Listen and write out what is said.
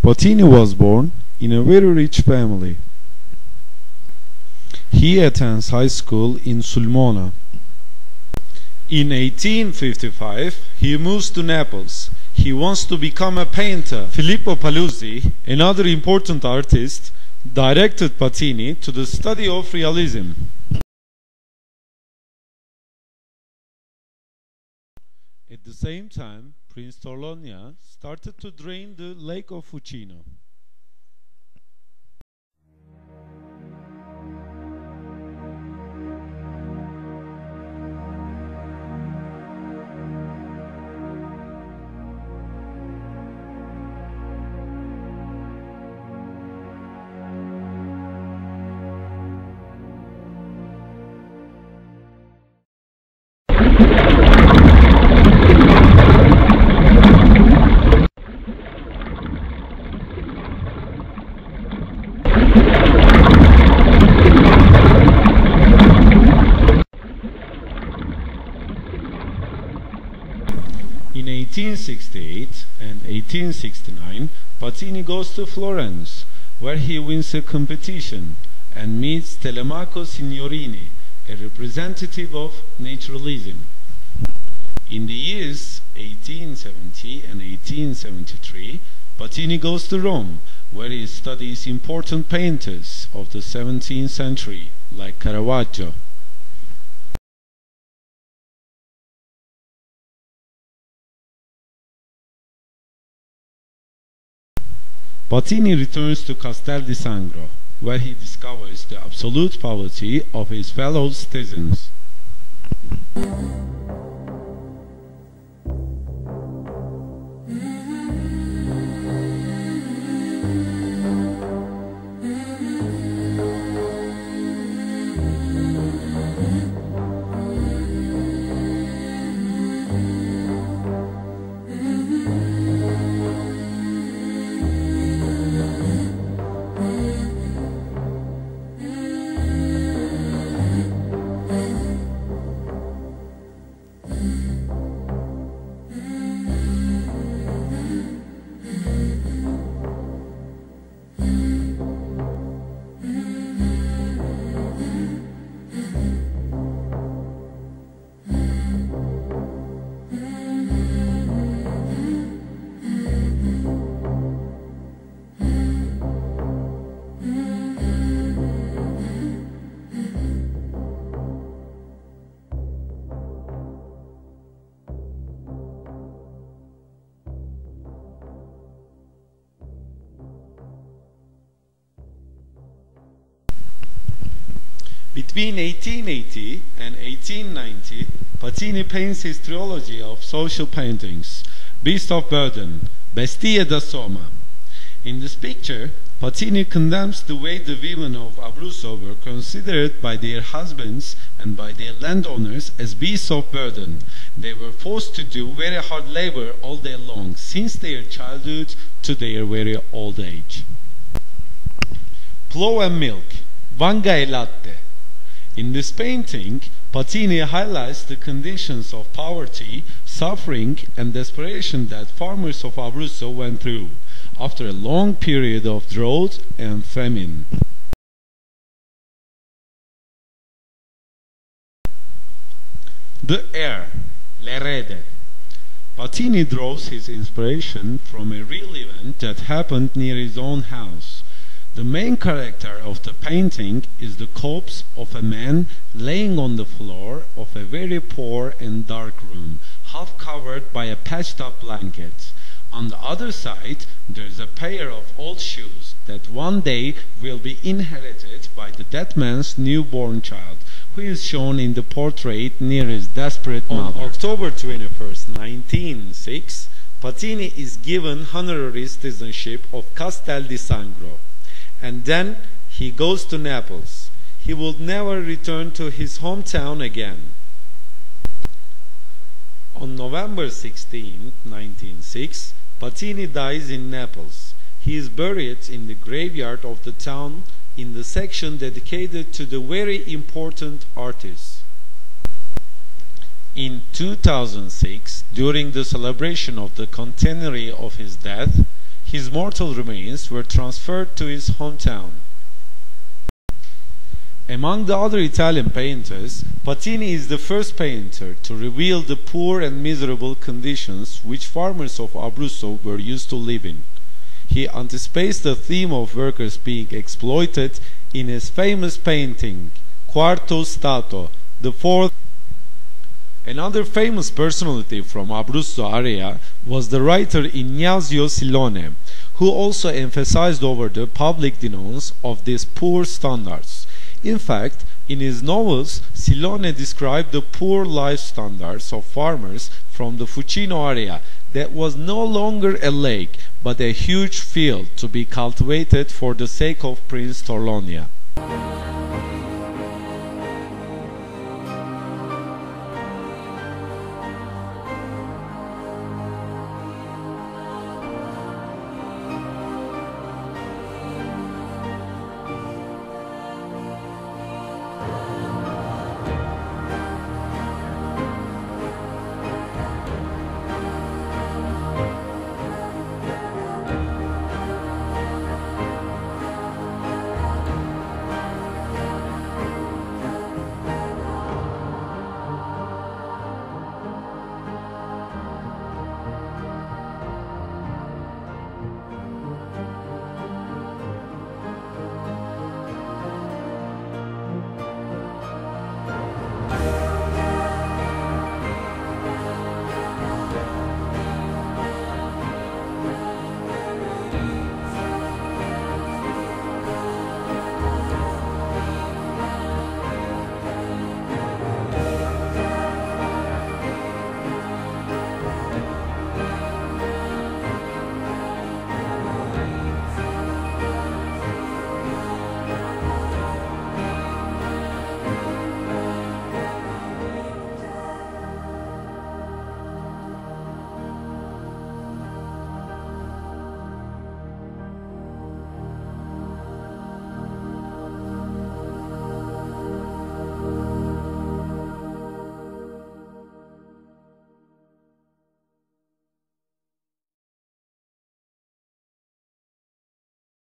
Patini was born in a very rich family. He attends high school in Sulmona. In 1855, he moves to Naples. He wants to become a painter. Filippo Paluzzi, another important artist, directed Patini to the study of realism. At the same time, Prince Torlonia started to drain the Lake of Fucino. In 1868 and 1869, Patini goes to Florence, where he wins a competition and meets Telemaco Signorini, a representative of naturalism. In the years 1870 and 1873, Patini goes to Rome, where he studies important painters of the 17th century, like Caravaggio. Patini returns to Castel di Sangro, where he discovers the absolute poverty of his fellow citizens. Between 1880 and 1890, Patini paints his trilogy of social paintings, Beast of Burden, Bestie da Soma. In this picture, Patini condemns the way the women of Abruzzo were considered by their husbands and by their landowners as beasts of burden. They were forced to do very hard labor all day long, since their childhood to their very old age. Plow and milk, vanga e latte. In this painting, Patini highlights the conditions of poverty, suffering, and desperation that farmers of Abruzzo went through after a long period of drought and famine. The air, l'erede. Patini draws his inspiration from a real event that happened near his own house. The main character of the painting is the corpse of a man laying on the floor of a very poor and dark room, half covered by a patched-up blanket. On the other side, there is a pair of old shoes that one day will be inherited by the dead man's newborn child, who is shown in the portrait near his desperate mother. On October 21st, 1906, Patini is given honorary citizenship of Castel di Sangro. And then he goes to Naples. He will never return to his hometown again. On November 16, 1906, Patini dies in Naples. He is buried in the graveyard of the town in the section dedicated to the very important artist. In 2006, during the celebration of the centenary of his death, His mortal remains were transferred to his hometown. Among the other Italian painters, Patini is the first painter to reveal the poor and miserable conditions which farmers of Abruzzo were used to live in. He anticipates the theme of workers being exploited in his famous painting, Quarto Stato, the fourth. Another famous personality from Abruzzo area was the writer Ignazio Silone, who also emphasized over the public denounce of these poor standards. In fact, in his novels, Silone described the poor life standards of farmers from the Fucino area that was no longer a lake but a huge field to be cultivated for the sake of Prince Torlonia.